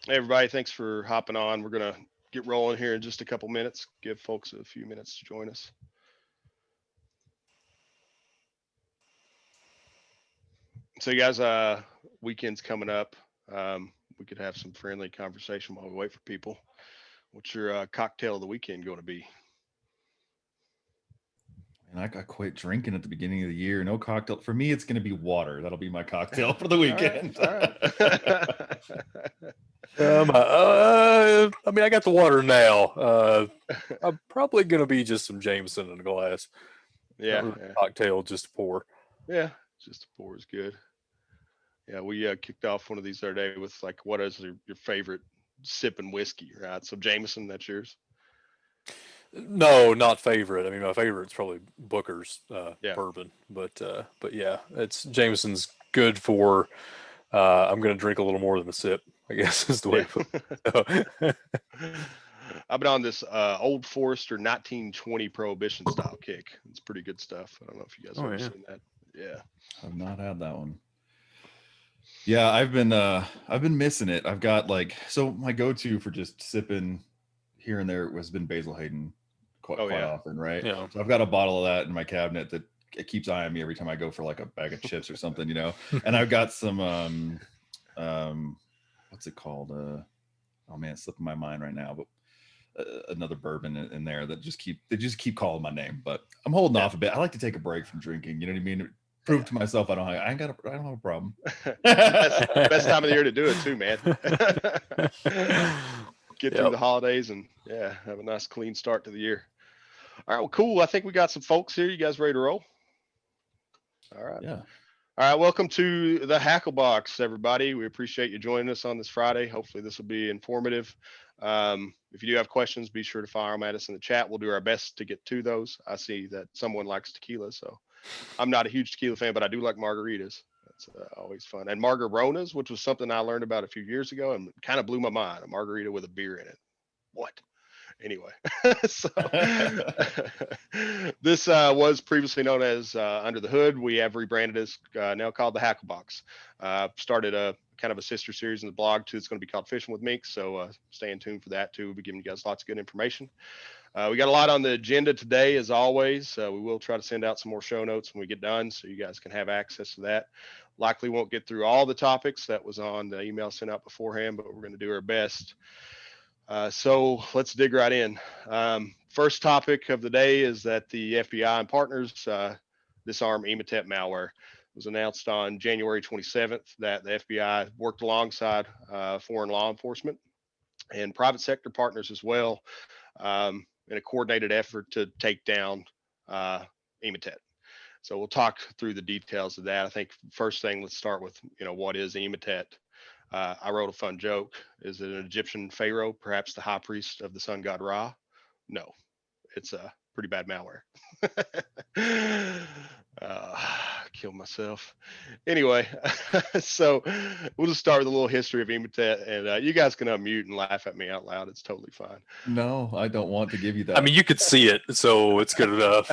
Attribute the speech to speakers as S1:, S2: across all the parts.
S1: Hey, everybody, thanks for hopping on. We're going to get rolling here in just a couple minutes. Give folks a few minutes to join us. So, you guys, weekend's coming up. We could have some friendly conversation while we wait for people. What's your cocktail of the weekend going to be?
S2: And I quit drinking at the beginning of the year. No cocktail. For me, it's going to be water. That'll be my cocktail for the
S1: All right,
S2: weekend.
S1: all right.
S3: I mean, I got the water now. I'm probably gonna be just some Jameson in a glass. Not
S1: Yeah,
S3: really
S1: yeah,
S3: a cocktail, just to pour.
S1: yeah. Just a pour is good. Yeah, we kicked off one of these the other day with like, what is your favorite sipping whiskey, right? So, Jameson, that's yours.
S3: No, not favorite. I mean, my favorite's probably Booker's
S1: Yeah.
S3: bourbon, but yeah, it's Jameson's good for. I'm gonna drink a little more than a sip, I guess is the way
S1: Yeah.
S3: to put it.
S1: I've been on this Old Forester 1920 Prohibition style kick. It's pretty good stuff. I don't know if you guys have
S3: Oh
S1: ever
S3: yeah.
S1: seen that. Yeah.
S2: I've not had that one. Yeah, I've been missing it. I've got like so my go-to for just sipping here and there has been Basil Hayden quite
S1: Oh
S2: quite
S1: yeah.
S2: often, right?
S3: Yeah.
S2: So I've got a bottle of that in my cabinet that it keeps eyeing me every time I go for like a bag of chips or something. And I've got some um what's it called? Oh man, it's slipping my mind right now, but another bourbon in there that just keep calling my name. But I'm holding
S1: Yeah.
S2: off a bit. I like to take a break from drinking. You know what I mean? Prove
S1: Yeah.
S2: to myself I don't have a problem.
S1: best time of the year to do it too, man. Get through
S3: Yep.
S1: the holidays and yeah, have a nice clean start to the year. All right, well, cool. I think we got some folks here. You guys ready to roll? All right.
S2: Yeah.
S1: All right, welcome to the Hackle Box, everybody. We appreciate you joining us on this Friday. Hopefully, this will be informative. If you do have questions, be sure to fire them at us in the chat. We'll do our best to get to those. I see that someone likes tequila, so I'm not a huge tequila fan, but I do like margaritas. That's always fun. And margaronas, which was something I learned about a few years ago and kind of blew my mind. A margarita with a beer in it. What? Anyway, so this was previously known as Under the Hood. We have rebranded as now called the Hackle Box. Started a kind of a sister series in the blog too. It's going to be called Fishing with Mink. So stay in tune for that too. We'll be giving you guys lots of good information. We got a lot on the agenda today, as always. We will try to send out some more show notes when we get done, so you guys can have access to that. Likely won't get through all the topics that was on the email sent out beforehand, but we're going to do our best. So let's dig right in. First topic of the day is that the FBI and partners disarm Emotet Malware. It was announced on January 27th that the FBI worked alongside foreign law enforcement and private sector partners as well in a coordinated effort to take down Emotet. So we'll talk through the details of that. I think first thing, let's start with what is Emotet. I wrote a fun joke. Is it an Egyptian pharaoh, perhaps the high priest of the sun god Ra? No, it's a pretty bad malware. uh, Kill myself. Anyway, so we'll just start with a little history of Emotet, and you guys can unmute and laugh at me out loud. It's totally fine.
S2: No, I don't want to give you
S3: I
S2: that.
S3: mean, you could see it, so it's good enough.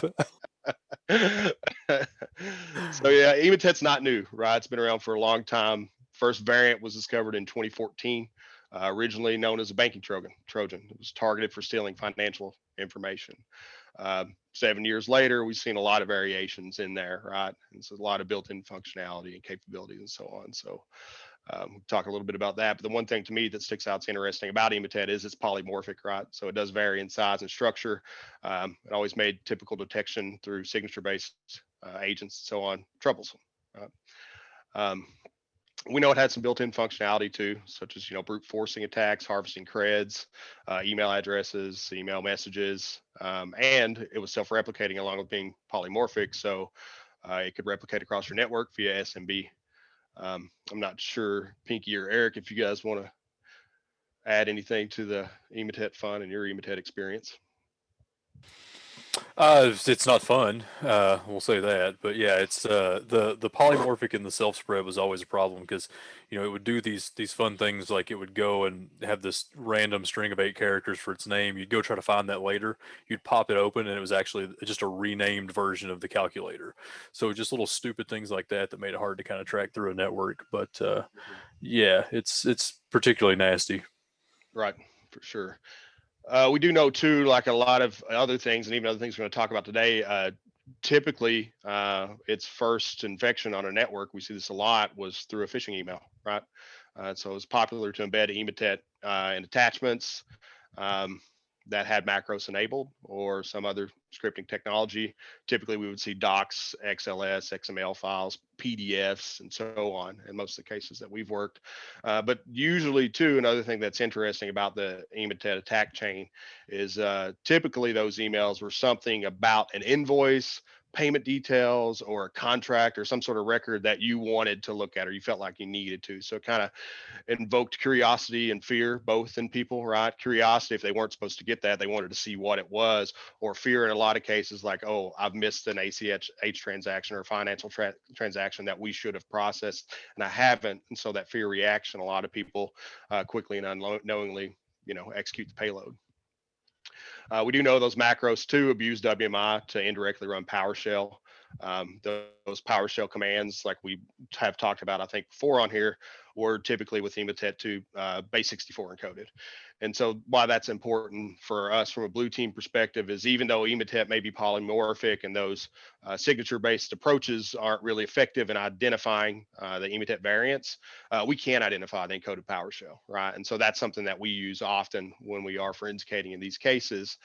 S1: So yeah, Emotet's not new, right? It's been around for a long time. First variant was discovered in 2014. Originally known as a banking Trojan. It was targeted for stealing financial information. 7 years later, we've seen a lot of variations in there, right? And so a lot of built-in functionality and capabilities and so on. So we'll talk a little bit about that. But the one thing to me that sticks out, it's interesting about Emotet is it's polymorphic, right? So it does vary in size and structure. It always made typical detection through signature-based agents and so on troublesome. Right? Um, we know it had some built-in functionality too, such as brute forcing attacks, harvesting creds, email addresses, email messages, and it was self-replicating along with being polymorphic. So it could replicate across your network via SMB. I'm not sure, Pinky or Eric, if you guys want to add anything to the Emotet fun and your Emotet experience.
S3: It's not fun. We'll say that. But yeah, it's the polymorphic and the self spread was always a problem because it would do these fun things like it would go and have this random string of 8 characters for its name. You'd go try to find that later. You'd pop it open and it was actually just a renamed version of the calculator. So just little stupid things like that that made it hard to kind of track through a network. But yeah, it's particularly nasty.
S1: Right, for sure. We do know too, like a lot of other things, and even other things we're going to talk about today. Typically, its first infection on a network, we see this a lot, was through a phishing email, right? So it's popular to embed Emotet in attachments that had macros enabled or some other scripting technology. Typically, we would see docs, XLS, XML files, PDFs, and so on in most of the cases that we've worked. But usually, too, another thing that's interesting about the Emotet attack chain is typically those emails were something about an invoice, payment details, or a contract or some sort of record that you wanted to look at or you felt like you needed to. So it kind of invoked curiosity and fear both in people, right? Curiosity, if they weren't supposed to get that, they wanted to see what it was, or fear in a lot of cases, like, oh, I've missed an ACH transaction or a financial transaction that we should have processed and I haven't. And so that fear reaction, a lot of people quickly and unknowingly, execute the payload. We do know those macros too abuse WMI to indirectly run PowerShell. Those PowerShell commands, like we have talked about, I think before on here, were typically with Emotet to base 64 encoded. And so why that's important for us from a blue team perspective is even though Emotet may be polymorphic and those signature-based approaches aren't really effective in identifying the Emotet variants, we can identify the encoded PowerShell, right? And so that's something that we use often when we are forensicating in these cases,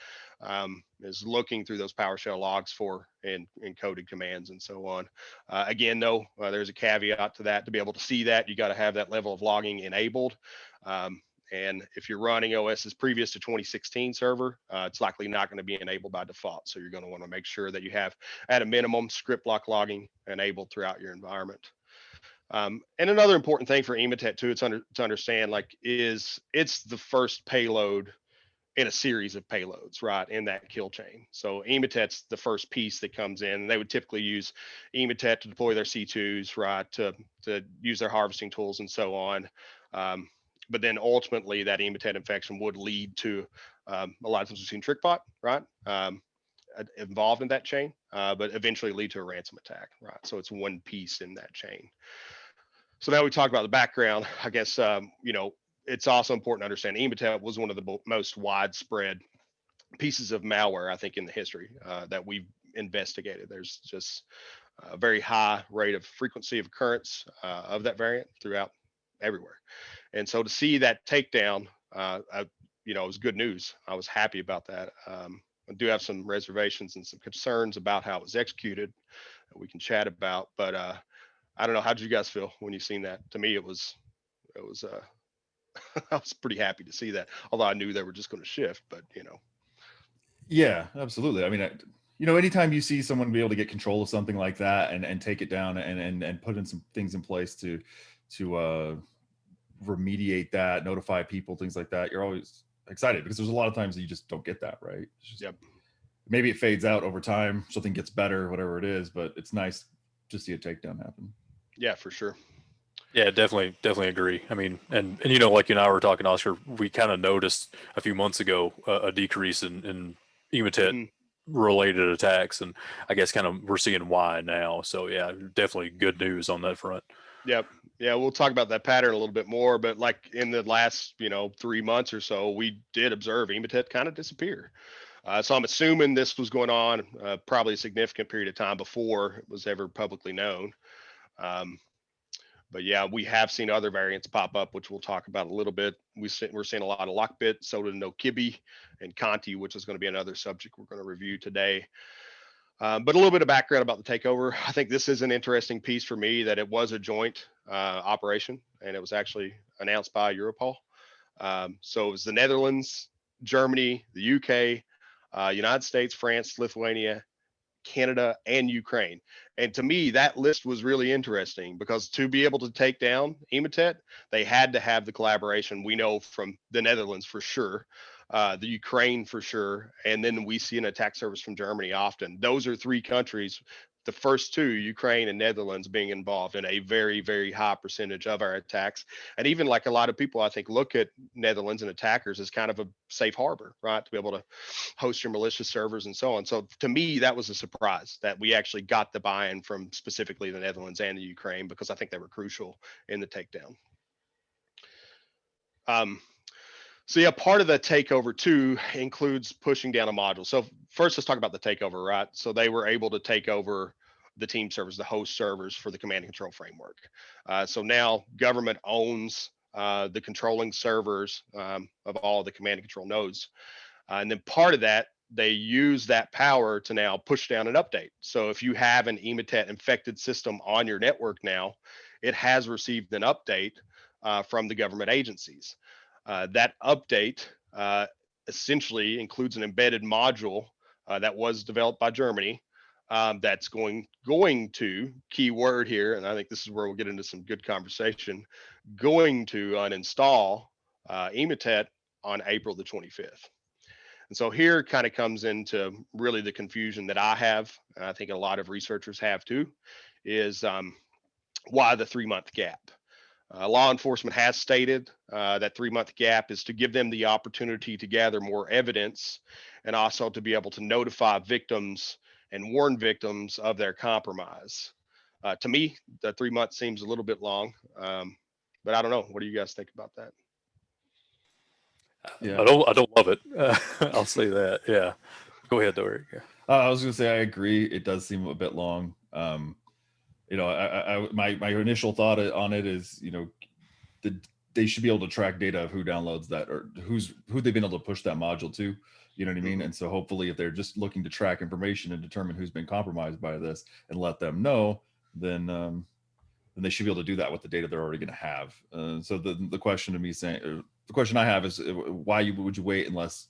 S1: is looking through those PowerShell logs for encoded commands and so on. Again, though, there's a caveat to that. To be able to see that, you got to have that level of logging enabled. And if you're running OS's previous to 2016 server, it's likely not going to be enabled by default. So you're going to want to make sure that you have, at a minimum, script block logging enabled throughout your environment. And another important thing for Emotet too, to understand, like, is it's the first payload in a series of payloads, right, in that kill chain. So Emotet's the first piece that comes in. They would typically use Emotet to deploy their C2s, right, to use their harvesting tools and so on. But then ultimately that Emotet infection would lead to a lot of times we've seen TrickBot, right, involved in that chain, but eventually lead to a ransom attack, right? So it's one piece in that chain. So now we talk about the background. I guess, it's also important to understand Emotet was one of the most widespread pieces of malware, I think, in the history that we've investigated. There's just a very high rate of frequency of occurrence of that variant throughout everywhere. And so to see that takedown, it was good news. I was happy about that. I do have some reservations and some concerns about how it was executed that we can chat about, but I don't know. How did you guys feel when you seen that? To me, it was I was pretty happy to see that, although I knew they were just going to shift, but
S2: Yeah, absolutely. I mean, anytime you see someone be able to get control of something like that and take it down and put in some things in place to remediate that, notify people, things like that, you're always excited because there's a lot of times that you just don't get that, right?
S1: Yep.
S2: Maybe it fades out over time, something gets better, whatever it is, but it's nice to see a takedown happen.
S1: Yeah, for sure.
S3: Yeah, definitely agree. I mean, and like you and I were talking, Oscar, we kind of noticed a few months ago a decrease in Emotet related attacks, and I guess kind of we're seeing why now. So yeah, definitely good news on that front.
S1: Yep. Yeah, we'll talk about that pattern a little bit more, but like in the last 3 months or so, we did observe Emotet kind of disappear. So I'm assuming this was going on probably a significant period of time before it was ever publicly known. But yeah, we have seen other variants pop up, which we'll talk about a little bit. We're seeing a lot of Lockbit, Soda No Kibbe, and Conti, which is going to be another subject we're going to review today. But a little bit of background about the takeover. I think this is an interesting piece for me, that it was a joint operation, and it was actually announced by Europol. So it was the Netherlands, Germany, the UK, United States, France, Lithuania, Canada, and Ukraine. And to me, that list was really interesting because to be able to take down Emotet, they had to have the collaboration, we know, from the Netherlands for sure, the Ukraine for sure, and then we see an attack surface from Germany often. Those are three countries, the first two, Ukraine and Netherlands, being involved in a very, very high percentage of our attacks. And even like a lot of people, I think, look at Netherlands and attackers as kind of a safe harbor, right? To be able to host your malicious servers and so on. So to me, that was a surprise that we actually got the buy-in from specifically the Netherlands and the Ukraine, because I think they were crucial in the takedown. So yeah, part of the takeover too includes pushing down a module. So first, let's talk about the takeover, right? So they were able to take over the team servers, the host servers for the command and control framework. So now government owns the controlling servers of all the command and control nodes. And then part of that, they use that power to now push down an update. So if you have an Emotet infected system on your network now, it has received an update from the government agencies. That update essentially includes an embedded module that was developed by Germany that's going to, key word here, and I think this is where we'll get into some good conversation, going to uninstall Emotet on April the 25th. And so here kind of comes into really the confusion that I have, and I think a lot of researchers have too, is why the 3-month gap? Law enforcement has stated that 3-month gap is to give them the opportunity to gather more evidence and also to be able to notify victims and warn victims of their compromise. To me, the 3 months seems a little bit long, but I don't know. What do you guys think about that?
S3: Yeah. I don't love it. I'll say that. Yeah. Go ahead, Dory. Yeah.
S2: I was going to say, I agree. It does seem a bit long. My initial thought on it is, they should be able to track data of who downloads that or who they've been able to push that module to. You know what I mean? Mm-hmm. And so hopefully, if they're just looking to track information and determine who's been compromised by this and let them know, then they should be able to do that with the data they're already going to have. So the question to me the question I have is why would you wait unless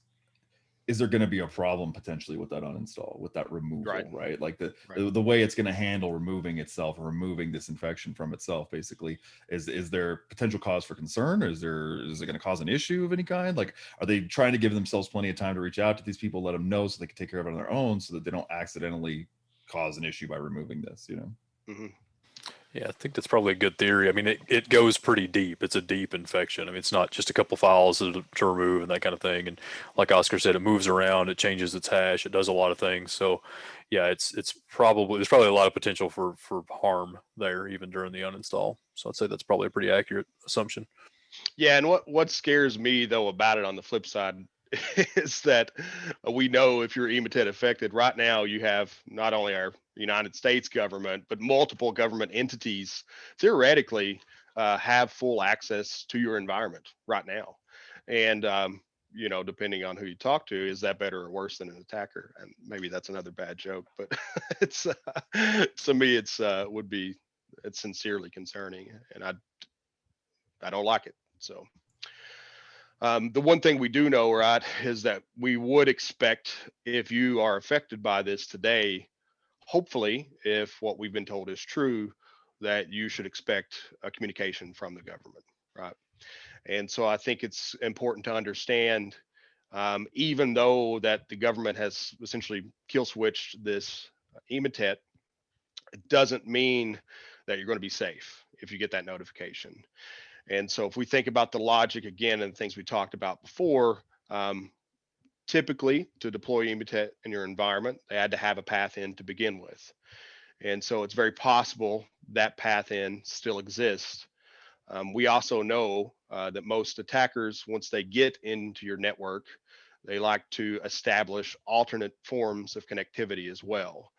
S2: is there going to be a problem potentially with that uninstall, with that removal, right? Like the way it's going to handle removing itself or removing this infection from itself, basically, is there potential cause for concern? Or is it going to cause an issue of any kind? Like, are they trying to give themselves plenty of time to reach out to these people, let them know so they can take care of it on their own, so that they don't accidentally cause an issue by removing this,
S1: Mm-hmm.
S3: Yeah, I think that's probably a good theory. I mean, it goes pretty deep. It's a deep infection. I mean, it's not just a couple files to remove and that kind of thing. And like Oscar said, it moves around, it changes its hash, it does a lot of things. So yeah, there's probably a lot of potential for harm there even during the uninstall. So I'd say that's probably a pretty accurate assumption.
S1: Yeah, and what scares me though about it on the flip side is that we know if you're Emotet affected right now, you have not only our United States government, but multiple government entities theoretically have full access to your environment right now. And, depending on who you talk to, is that better or worse than an attacker? And maybe that's another bad joke, but it's to me, it's sincerely concerning, and I don't like it. So. The one thing we do know, right, is that we would expect if you are affected by this today, hopefully, if what we've been told is true, that you should expect a communication from the government, right? And so I think it's important to understand, even though that the government has essentially kill switched this Emotet, it doesn't mean that you're going to be safe if you get that notification. And so if we think about the logic again and things we talked about before, typically to deploy Emotet in your environment, they had to have a path in to begin with. And so it's very possible that path in still exists. We also know that most attackers, once they get into your network, they like to establish alternate forms of connectivity as well.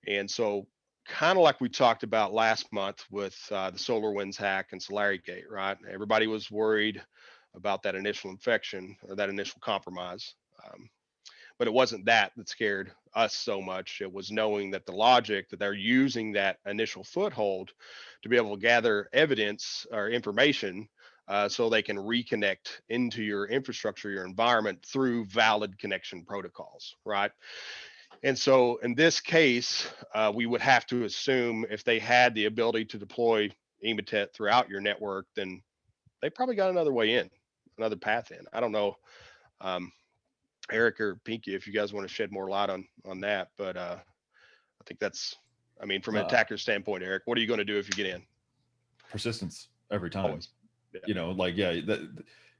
S1: And so kind of like we talked about last month with the SolarWinds hack and SolariGate, right? Everybody was worried about that initial infection or that initial compromise. But it wasn't that scared us so much. It was knowing that the logic that they're using that initial foothold to be able to gather evidence or information so they can reconnect into your infrastructure, your environment through valid connection protocols, right? And so in this case, we would have to assume if they had the ability to deploy Emotet throughout your network, then they probably got another way in, another path in. I don't know Eric or Pinky, if you guys want to shed more light on that. But I think that's, I mean, from an attacker standpoint, Eric, what are you going to do if you get in?
S2: Persistence every time.
S1: Always. Yeah.
S2: You know, like, yeah,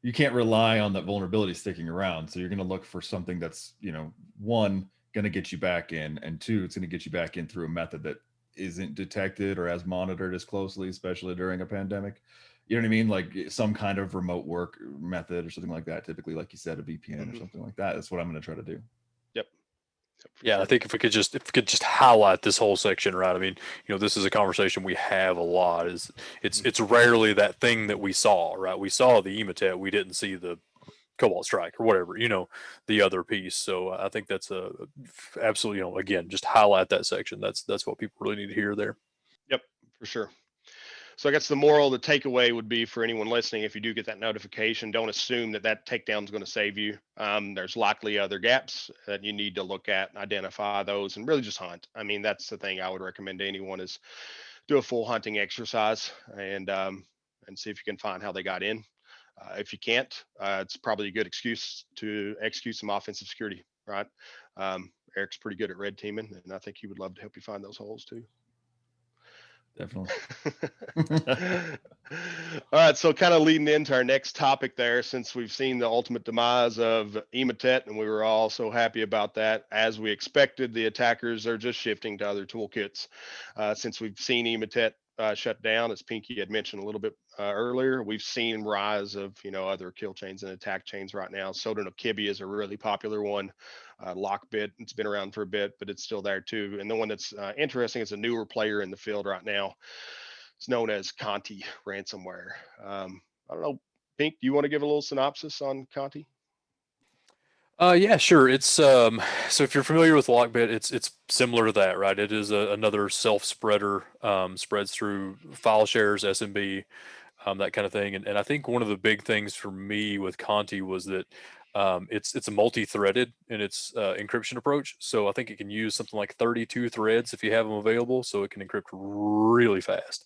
S2: you can't rely on that vulnerability sticking around. So you're going to look for something that's, you know, one, going to get you back in, and two, it's going to get you back in through a method that isn't detected or as monitored as closely, especially during a pandemic. You know what I mean? Like some kind of remote work method or something like that. Typically, like you said, a VPN or something like that. That's what I'm going to try to do.
S1: Yep.
S3: Yeah, I think if we could just highlight this whole section, right? I mean, you know, this is a conversation we have a lot. Is it's rarely that thing that we saw, right? We saw the Emotet, we didn't see the Cobalt Strike or whatever, you know, the other piece. So I think that's a absolutely, you know, again, just highlight that section. That's what people really need to hear there.
S1: Yep, for sure. So I guess the moral, the takeaway would be for anyone listening, if you do get that notification, don't assume that that takedown is going to save you. There's likely other gaps that you need to look at and identify those and really just hunt. I mean, that's the thing I would recommend to anyone is do a full hunting exercise and see if you can find how they got in. If you can't, it's probably a good excuse to execute some offensive security, right? Eric's pretty good at red teaming, and I think he would love to help you find those holes too.
S2: Definitely.
S1: All right, so kind of leading into our next topic there, since we've seen the ultimate demise of Emotet, and we were all so happy about that. As we expected, the attackers are just shifting to other toolkits. Since we've seen Emotet shut down, as Pinky had mentioned a little bit earlier, we've seen rise of, you know, other kill chains and attack chains right now. Soda no Kibi is a really popular one. Lockbit, it's been around for a bit, but it's still there too. And the one that's interesting is a newer player in the field right now. It's known as Conti Ransomware. I don't know, Pink, do you want to give a little synopsis on Conti?
S3: Yeah, sure. It's so if you're familiar with Lockbit, it's similar to that, right? It is another self spreader, spreads through file shares, SMB, that kind of thing. And I think one of the big things for me with Conti was that it's a multi-threaded in its encryption approach. So I think it can use something like 32 threads if you have them available, so it can encrypt really fast.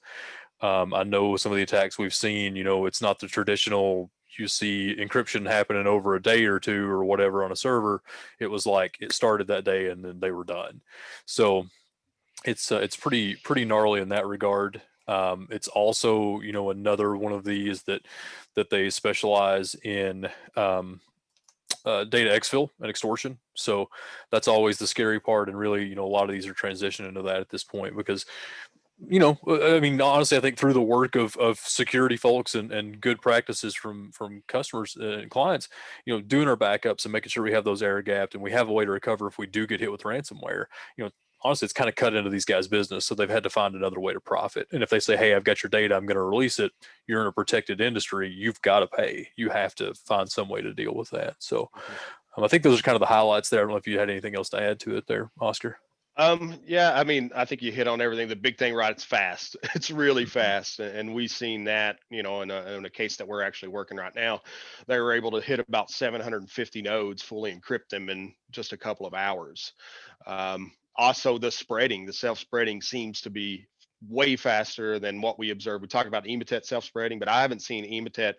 S3: I know some of the attacks we've seen, you know, it's not the traditional, you see encryption happening over a day or two or whatever on a server. It was like it started that day and then they were done. So it's pretty gnarly in that regard. It's also, you know, another one of these that they specialize in data exfil and extortion. So that's always the scary part. And really, you know, a lot of these are transitioning into that at this point because, you know, I mean, honestly, I think through the work of security folks and good practices from customers and clients, you know, doing our backups and making sure we have those air gapped and we have a way to recover if we do get hit with ransomware, you know, honestly, it's kind of cut into these guys' business. So they've had to find another way to profit. And if they say, hey, I've got your data, I'm going to release it, you're in a protected industry, you've got to pay. You have to find some way to deal with that. So I think those are kind of the highlights there. I don't know if you had anything else to add to it there, Oscar.
S1: Yeah, I mean, I think you hit on everything. The big thing, right? It's fast. It's really fast, and we've seen that, you know, in a case that we're actually working right now. They were able to hit about 750 nodes, fully encrypt them in just a couple of hours. Also, the self-spreading seems to be way faster than what we observed. We talk about Emotet self-spreading, but I haven't seen Emotet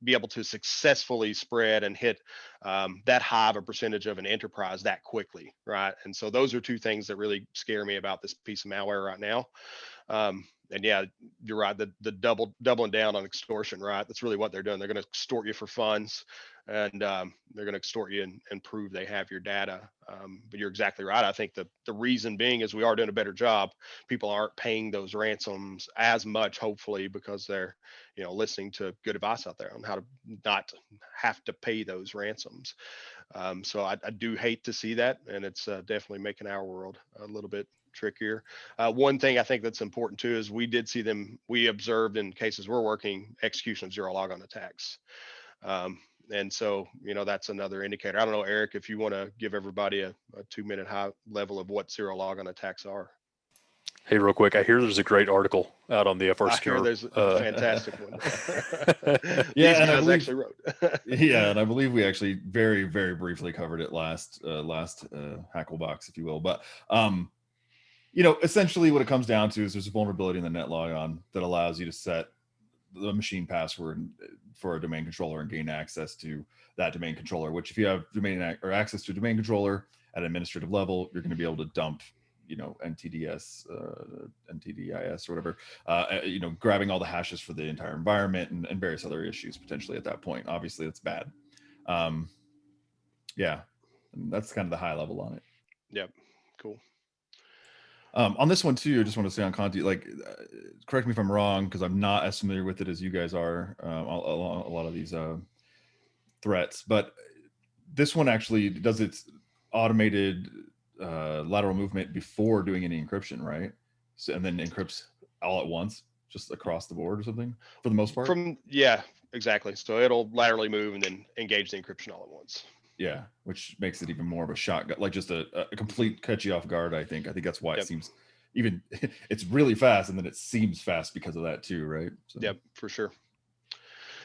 S1: be able to successfully spread and hit that high of a percentage of an enterprise that quickly, right? And so those are two things that really scare me about this piece of malware right now. And yeah, you're right. The doubling down on extortion, right? That's really what they're doing. They're going to extort you for funds, and they're going to extort you and prove they have your data. But you're exactly right. I think the reason being is we are doing a better job. People aren't paying those ransoms as much, hopefully, because they're, you know, listening to good advice out there on how to not have to pay those ransoms. So I do hate to see that, and it's definitely making our world a little bit trickier. One thing I think that's important too is we observed in cases we're working execution of zero logon attacks. And so, you know, that's another indicator. I don't know, Eric, if you want to give everybody a 2-minute high level of what zero logon attacks are.
S3: Hey, real quick, I hear there's a great article out on the FRSecure.
S1: I hear there's a fantastic one.
S2: Yeah,
S1: These
S2: and
S1: guys actually wrote.
S2: Yeah, and I believe we actually very, very briefly covered it last Hackle Box, if you will. But you know, essentially what it comes down to is there's a vulnerability in the net logon that allows you to set the machine password for a domain controller and gain access to that domain controller, which if you have or access to a domain controller at an administrative level, you're going to be able to dump, NTDS, NTDIS or whatever, grabbing all the hashes for the entire environment and various other issues potentially at that point. Obviously that's bad. Yeah, and that's kind of the high level on it.
S1: Yep. Cool.
S2: On this one too, I just want to say on Conti, correct me if I'm wrong, because I'm not as familiar with it as you guys are, a lot of these threats, but this one actually does its automated lateral movement before doing any encryption, right? So, and then encrypts all at once, just across the board or something, for the most part?
S1: Yeah, exactly. So it'll laterally move and then engage the encryption all at once.
S2: Yeah, which makes it even more of a shotgun, like just a complete catch you off guard. I think that's why it seems even it's really fast, and then it seems fast because of that too, right? So.
S1: Yep, for sure.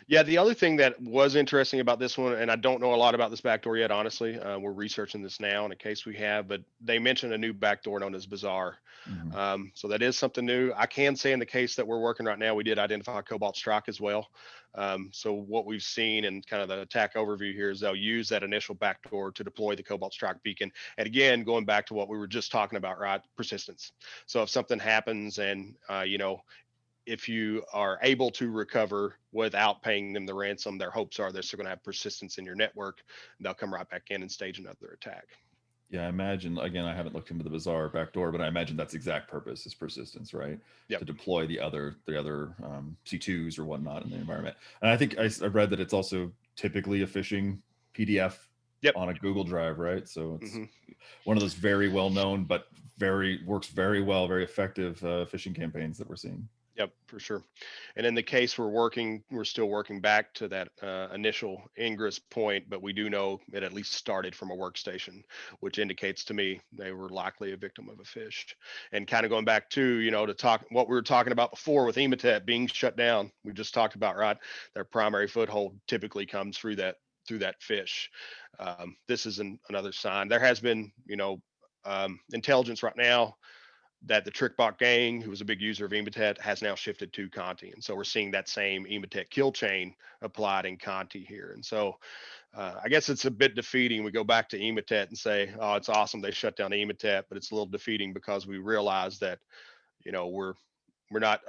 S1: Yeah, the other thing that was interesting about this one, and I don't know a lot about this backdoor yet, honestly. We're researching this now in a case we have, but they mentioned a new backdoor known as Bazaar.
S2: Mm-hmm.
S1: So that is something new. I can say in the case that we're working right now, we did identify Cobalt Strike as well. So what we've seen and kind of the attack overview here is they'll use that initial backdoor to deploy the Cobalt Strike beacon. And again, going back to what we were just talking about, right? Persistence. So if something happens and, if you are able to recover without paying them the ransom, their hopes are they're still going to have persistence in your network. They'll come right back in and stage another attack.
S2: Yeah, I imagine, again, I haven't looked into the Bazaar backdoor, but I imagine that's exact purpose is persistence, right?
S1: Yep.
S2: To deploy the other C2s or whatnot in the environment. And I think I read that it's also typically a phishing PDF on a Google Drive, right? So it's one of those very well known, but works very well, very effective phishing campaigns that we're seeing.
S1: Yep, for sure. And in the case we're still working back to that initial ingress point, but we do know it at least started from a workstation, which indicates to me they were likely a victim of a phish. And kind of going back to, to talk what we were talking about before with Emotet being shut down, we just talked about, right? Their primary foothold typically comes through that phish. This is another sign. There has been, intelligence right now that the TrickBot gang, who was a big user of Emotet, has now shifted to Conti. And so we're seeing that same Emotet kill chain applied in Conti here. And so I guess it's a bit defeating. We go back to Emotet and say, oh, it's awesome they shut down Emotet, but it's a little defeating because we realize that, we're not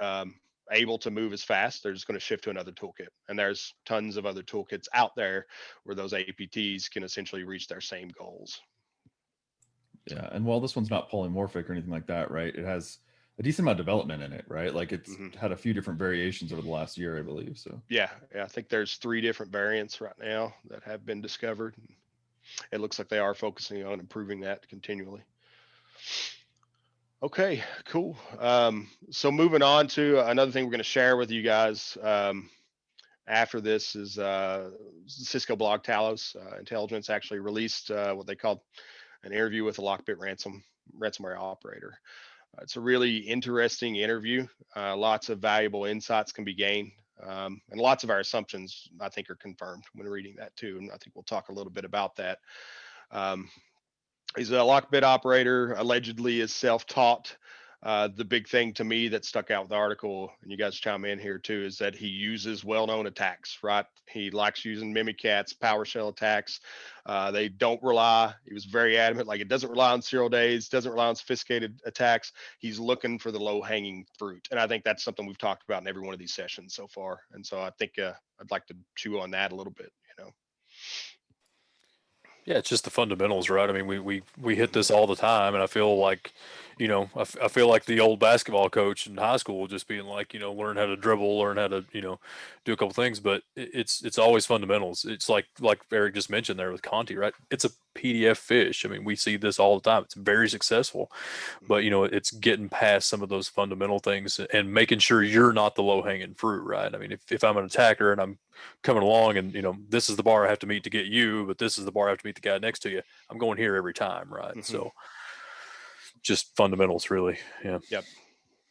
S1: able to move as fast. They're just going to shift to another toolkit. And there's tons of other toolkits out there where those APTs can essentially reach their same goals.
S2: Yeah, and while this one's not polymorphic or anything like that, right? It has a decent amount of development in it, right? Like it's had a few different variations over the last year, I believe. So
S1: yeah, I think there's 3 different variants right now that have been discovered. It looks like they are focusing on improving that continually. Okay, cool. So moving on to another thing we're going to share with you guys after this is Cisco Blog Talos Intelligence actually released what they called an interview with a Lockbit ransomware operator. It's a really interesting interview. Lots of valuable insights can be gained. And lots of our assumptions, I think, are confirmed when reading that too. And I think we'll talk a little bit about that. He's a Lockbit operator, allegedly is self-taught. The big thing to me that stuck out with the article, and you guys chime in here too, is that he uses well-known attacks, right? He likes using Mimikatz, PowerShell attacks. They don't rely, he was very adamant, like it doesn't rely on 0 days, doesn't rely on sophisticated attacks. He's looking for the low-hanging fruit. And I think that's something we've talked about in every one of these sessions so far. And so I think I'd like to chew on that a little bit,
S3: Yeah, it's just the fundamentals, right? I mean, we hit this all the time, and I feel like, I feel like the old basketball coach in high school just being like, learn how to dribble, learn how to, do a couple things, but it's always fundamentals. It's like Eric just mentioned there with Conti, right? It's a PDF fish. I mean, we see this all the time. It's very successful, but it's getting past some of those fundamental things and making sure you're not the low hanging fruit, right? I mean, if I'm an attacker and I'm coming along and this is the bar I have to meet to get you, but this is the bar I have to meet the guy next to you, I'm going here every time, right? So just fundamentals, really.
S2: Yeah,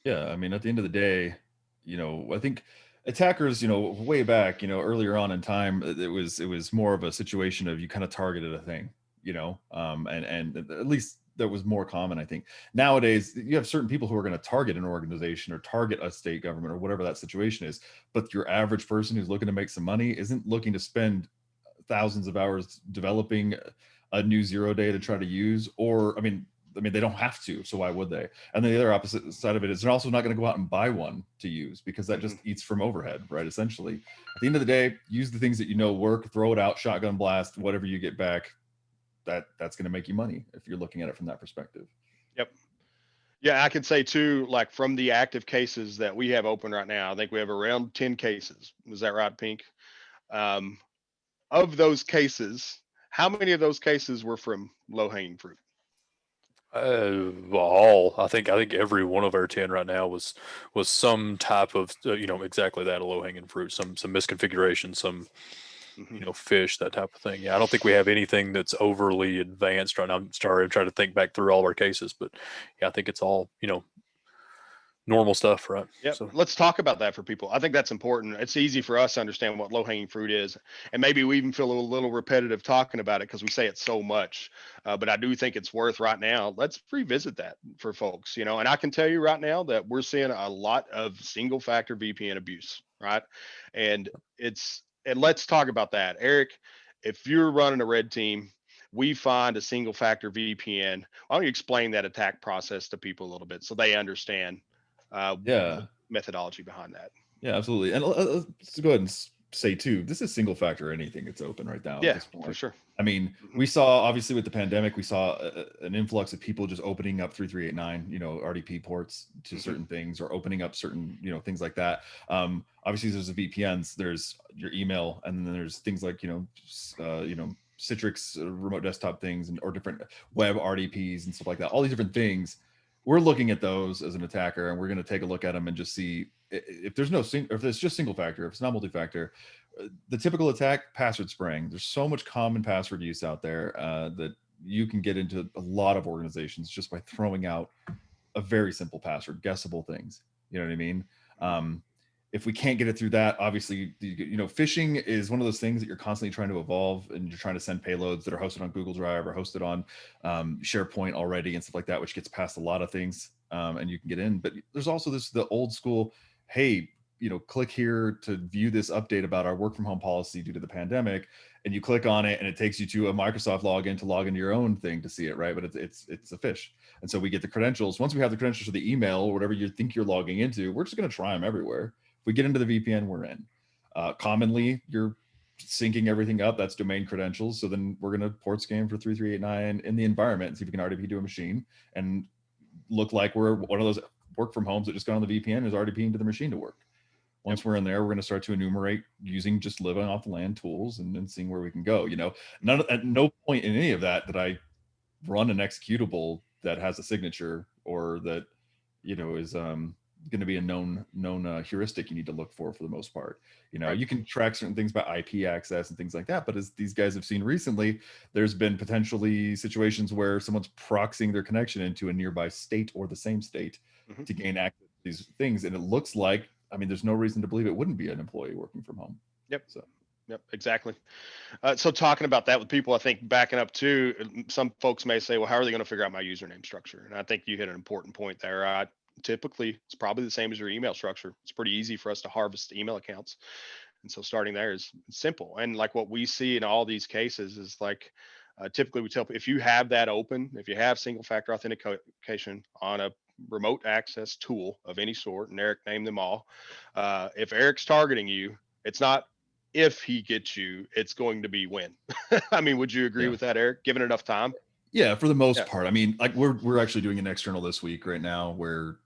S2: I mean, at the end of the day, I think attackers, way back, earlier on in time, it was more of a situation of you kind of targeted a thing, and at least that was more common. I think nowadays you have certain people who are going to target an organization or target a state government or whatever that situation is. But your average person who's looking to make some money isn't looking to spend thousands of hours developing a new zero day to try to use, or I mean, they don't have to, so why would they? And then the other opposite side of it is they're also not going to go out and buy one to use, because that just eats from overhead, right? Essentially, at the end of the day, use the things that you know work, throw it out, shotgun blast, whatever you get back. That's going to make you money if you're looking at it from that perspective.
S1: Yep. Yeah, I can say too, like from the active cases that we have open right now, I think we have around 10 cases. Was that right, Pink? Of those cases, how many of those cases were from low-hanging fruit?
S3: All I think every one of our 10 right now was some type of exactly that, a low hanging fruit, some misconfiguration, some fish, that type of thing. Yeah, I don't think we have anything that's overly advanced right now. I'm trying to think back through all of our cases, but yeah, I think it's all normal stuff, right?
S1: Yeah,
S3: So
S1: let's talk about that for people. I think that's important. It's easy for us to understand what low-hanging fruit is, and maybe we even feel a little repetitive talking about it because we say it so much. But I do think it's worth right now. Let's revisit that for folks, and I can tell you right now that we're seeing a lot of single-factor VPN abuse, right? And let's talk about that, Eric. If you're running a red team, we find a single-factor VPN. Why don't you explain that attack process to people a little bit so they understand?
S2: Yeah.
S1: Methodology behind that.
S2: Yeah, absolutely. And let's go ahead and say too, this is single factor anything that's open right now at
S1: Yeah,
S2: this point.
S1: for sure.
S2: I mean, we saw obviously with the pandemic, we saw an influx of people just opening up 3389, RDP ports to certain things, or opening up certain, things like that. Obviously there's the VPNs, there's your email, and then there's things like, Citrix remote desktop things, or different web RDPs and stuff like that. All these different things. We're looking at those as an attacker, and we're going to take a look at them and just see if there's if it's just single factor, if it's not multi-factor. The typical attack, password spraying. There's so much common password use out there that you can get into a lot of organizations just by throwing out a very simple password, guessable things. You know what I mean? If we can't get it through that, obviously, phishing is one of those things that you're constantly trying to evolve, and you're trying to send payloads that are hosted on Google Drive or hosted on SharePoint already and stuff like that, which gets past a lot of things, and you can get in. But there's also the old school, hey, click here to view this update about our work from home policy due to the pandemic, and you click on it and it takes you to a Microsoft login to log into your own thing to see it, right? But it's a phish. And so we get the credentials. Once we have the credentials for the email or whatever you think you're logging into, we're just going to try them everywhere. We get into the VPN, we're in. Commonly, you're syncing everything up. That's domain credentials. So then we're going to port scan for 3389 in the environment and see if we can RDP to a machine and look like we're one of those work from homes that just got on the VPN and is RDPing to the machine to work. Once we're in there, we're going to start to enumerate using just living off the land tools and seeing where we can go. At no point in any of that I run an executable that has a signature or that is going to be a known heuristic you need to look for the most part. You can track certain things by IP access and things like that, but as these guys have seen recently, there's been potentially situations where someone's proxying their connection into a nearby state or the same state to gain access to these things, and it looks like, there's no reason to believe it wouldn't be an employee working from home.
S1: Yep, exactly. So talking about that with people, I think backing up too, some folks may say, well, how are they going to figure out my username structure? And I think you hit an important point there. Typically, it's probably the same as your email structure. It's pretty easy for us to harvest email accounts. And so starting there is simple. And like what we see in all these cases is like, typically we tell people, if you have that open, if you have single factor authentication on a remote access tool of any sort, and Eric named them all, if Eric's targeting you, it's not if he gets you, it's going to be when. Would you agree with that, Eric, given enough time?
S2: Yeah, for the most part. Like we're actually doing an external this week right now where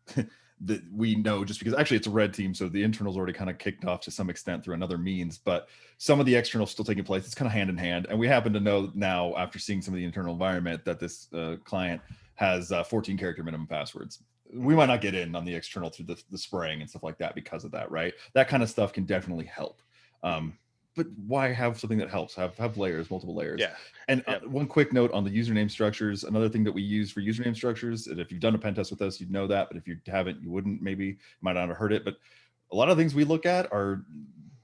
S2: that we know, just because actually it's a red team, so the internal's already kind of kicked off to some extent through another means, but some of the external still taking place. It's kind of hand in hand, and we happen to know now, after seeing some of the internal environment, that this client has 14 character minimum passwords. We might not get in on the external through the spraying and stuff like that because of that, right? That kind of stuff can definitely help. But why have something that helps? Have layers, multiple layers.
S1: Yeah.
S2: And one quick note on the username structures. Another thing that we use for username structures, and if you've done a pen test with us, you'd know that. But if you haven't, you wouldn't. Maybe you might not have heard it. But a lot of things we look at are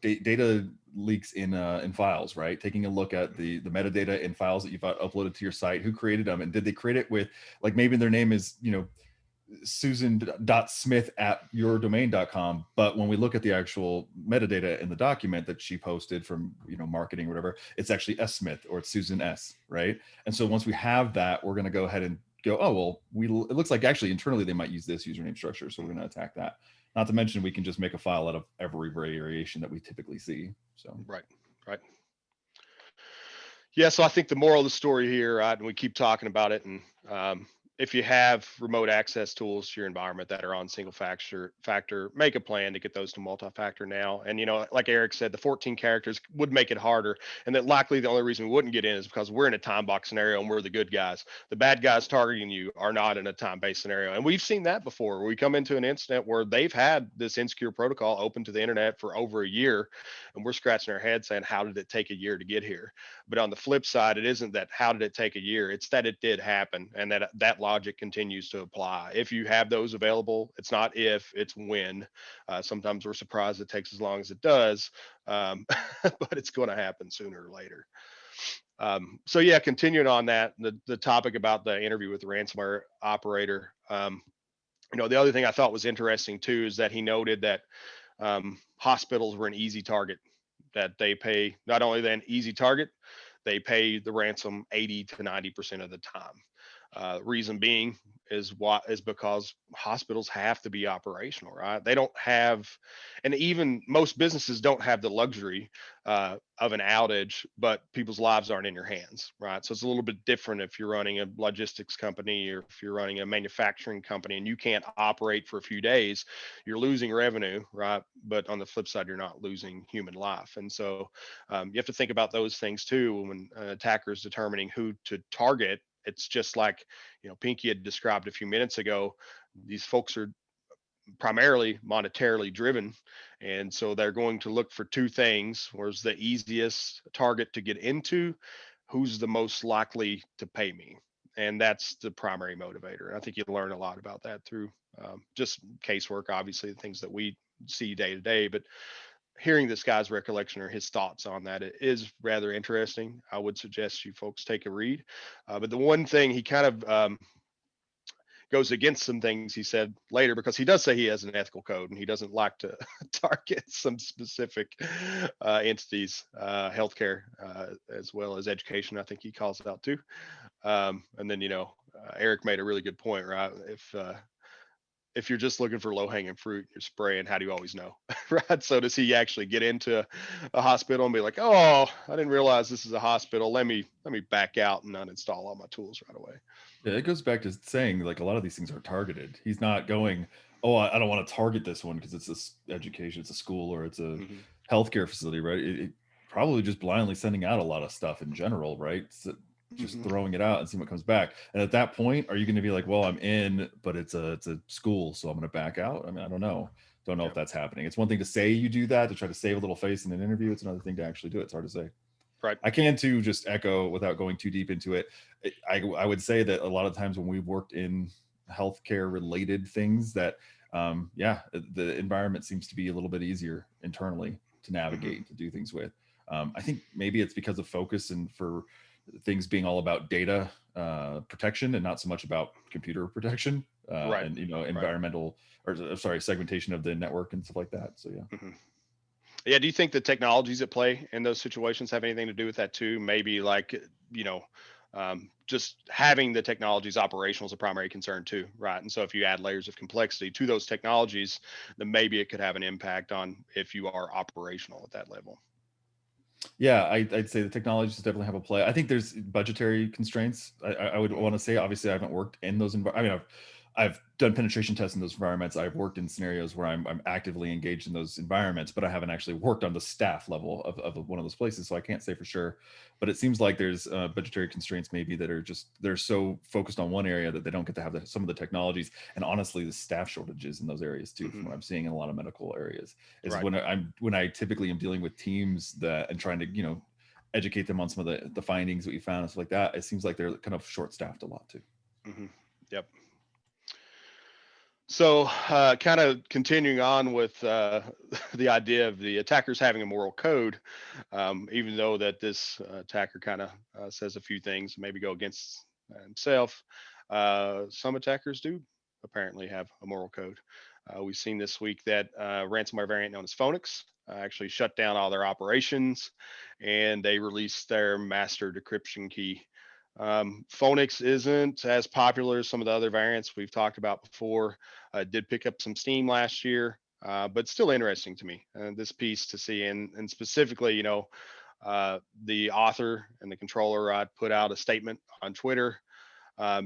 S2: data leaks in files, right? Taking a look at the metadata in files that you've uploaded to your site, who created them, and did they create it with, like, maybe their name is, susan.smith@yourdomain.com, but when we look at the actual metadata in the document that she posted from marketing or whatever, it's actually S Smith or it's Susan S, right? And so once we have that, we're going to go ahead and go, oh well, it looks like actually internally they might use this username structure, so we're going to attack that. Not to mention we can just make a file out of every variation that we typically see. So
S1: right. Yeah, so I think the moral of the story here, and we keep talking about it, and if you have remote access tools to your environment that are on single factor, make a plan to get those to multi-factor now. And like Eric said, the 14 characters would make it harder, and that likely the only reason we wouldn't get in is because we're in a time box scenario and we're the good guys. The bad guys targeting you are not in a time-based scenario, and we've seen that before. We come into an incident where they've had this insecure protocol open to the internet for over a year, and we're scratching our head saying, how did it take a year to get here? But on the flip side, it isn't that how did it take a year, it's that it did happen, and that logic continues to apply. If you have those available, it's not if, it's when. Sometimes we're surprised it takes as long as it does, but it's going to happen sooner or later. So yeah, continuing on that, the topic about the interview with the ransomware operator, the other thing I thought was interesting too is that he noted that hospitals were an easy target, that they pay not only an easy target, they pay the ransom 80 to 90% of the time. Reason being is because hospitals have to be operational, right? They don't have, and even most businesses don't have the luxury of an outage, but people's lives aren't in your hands, right? So it's a little bit different if you're running a logistics company or if you're running a manufacturing company and you can't operate for a few days, you're losing revenue, right? But on the flip side, you're not losing human life. And so you have to think about those things too when an attacker is determining who to target. It's just like, Pinky had described a few minutes ago, these folks are primarily monetarily driven. And so they're going to look for two things. Where's the easiest target to get into? Who's the most likely to pay me? And that's the primary motivator. And I think you learn a lot about that through just casework, obviously, the things that we see day to day. But hearing this guy's recollection or his thoughts on that, it is rather interesting. I would suggest you folks take a read. But the one thing he kind of goes against some things he said later, because he does say he has an ethical code and he doesn't like to target some specific entities, healthcare as well as education. I think he calls it out too. And then, Eric made a really good point, right? If you're just looking for low-hanging fruit, you're spraying, how do you always know? Right? So does he actually get into a hospital and be like, oh, I didn't realize this is a hospital. Let me back out and uninstall all my tools right away.
S2: yeah, it goes back to saying like a lot of these things are targeted. He's not going, oh, I don't want to target this one because it's this education, it's a school, or it's a healthcare facility, right? It probably just blindly sending out a lot of stuff in general, right? So just throwing it out and seeing what comes back. And at that point, are you going to be like, well, I'm in, but it's a school, so I'm going to back out? I mean, I don't know. Don't know if that's happening. It's one thing to say you do that to try to save a little face in an interview. It's another thing to actually do it. It's hard to say.
S1: Right.
S2: I can too just echo without going too deep into it. I would say that a lot of times when we've worked in healthcare related things that the environment seems to be a little bit easier internally to navigate, to do things with. I think maybe it's because of focus and for things being all about data protection and not so much about computer protection and environmental segmentation of the network and stuff like that. So
S1: yeah. Do you think the technologies at play in those situations have anything to do with that too? Maybe like just having the technologies operational is a primary concern too, right? And so if you add layers of complexity to those technologies, then maybe it could have an impact on if you are operational at that level.
S2: Yeah, I'd say the technologies definitely have a play. I think there's budgetary constraints. I would want to say, obviously, I haven't worked in those environments. I've done penetration tests in those environments. I've worked in scenarios where I'm actively engaged in those environments, but I haven't actually worked on the staff level of one of those places, so I can't say for sure. But it seems like there's budgetary constraints maybe that are just they're so focused on one area that they don't get to have some of the technologies, and honestly, the staff shortages in those areas too, from what I'm seeing in a lot of medical areas, is when I typically am dealing with teams that and trying to educate them on some of the findings that we found and stuff like that. It seems like they're kind of short staffed a lot too.
S1: Yep. So, kind of continuing on with the idea of the attackers having a moral code, even though that this attacker kind of says a few things, maybe go against himself, some attackers do apparently have a moral code. We've seen this week that ransomware variant known as Fonix actually shut down all their operations, and they released their master decryption key. Fonix isn't as popular as some of the other variants we've talked about before. Did pick up some steam last year, but still interesting to me. This piece to see, and specifically, the author and the controller put out a statement on Twitter,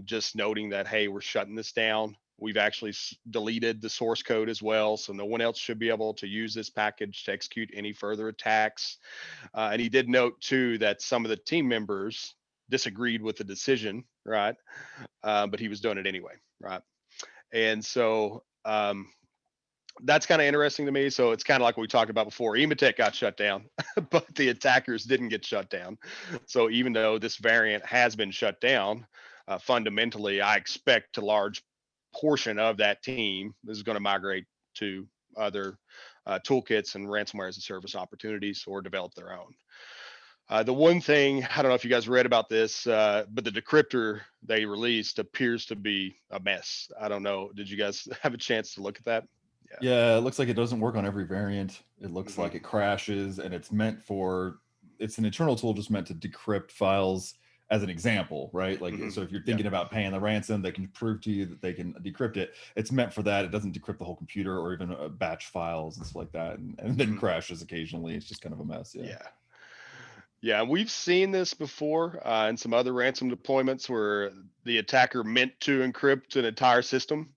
S1: just noting that, hey, we're shutting this down. We've actually deleted the source code as well, so no one else should be able to use this package to execute any further attacks. And he did note too that some of the team members disagreed with the decision, right? But he was doing it anyway, right? And so that's kind of interesting to me. So it's kind of like we talked about before. Emotet got shut down, but the attackers didn't get shut down. So even though this variant has been shut down, fundamentally, I expect a large portion of that team is going to migrate to other toolkits and ransomware as a service opportunities or develop their own. The one thing, I don't know if you guys read about this, but the decryptor they released appears to be a mess. I don't know. Did you guys have a chance to look at that?
S2: Yeah, it looks like it doesn't work on every variant. It looks
S1: Mm-hmm.
S2: like it crashes, and it's an internal tool just meant to decrypt files as an example, right? Like,
S1: Mm-hmm.
S2: so if you're
S1: Yeah.
S2: thinking about paying the ransom, they can prove to you that they can decrypt it. It's meant for that. It doesn't decrypt the whole computer or even batch files and stuff like that, and then
S1: Mm-hmm.
S2: crashes occasionally. It's just kind of a mess. Yeah.
S1: Yeah. Yeah, we've seen this before in some other ransom deployments where the attacker meant to encrypt an entire system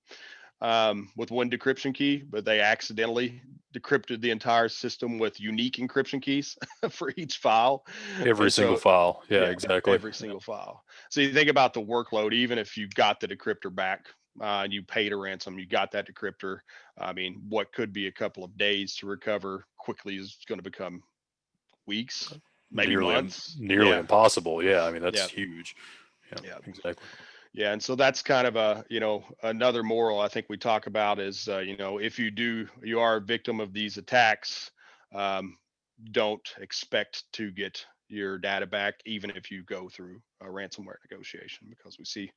S1: with one decryption key, but they accidentally decrypted the entire system with unique encryption keys for each file.
S3: Every
S1: And
S3: single
S1: so,
S3: file. Yeah,
S1: yeah,
S3: exactly.
S1: every single file. So you think about the workload, even if you got the decryptor back and you paid a ransom, you got that decryptor. I mean, what could be a couple of days to recover quickly is going to become weeks, maybe months.
S3: Nearly
S1: Yeah.
S3: impossible. Yeah, I mean that's
S1: Yeah.
S3: huge. Yeah,
S1: Yeah.
S3: exactly.
S1: Yeah. And so that's kind of a, another moral I think we talk about is, if you are a victim of these attacks, um, don't expect to get your data back, even if you go through a ransomware negotiation, because we see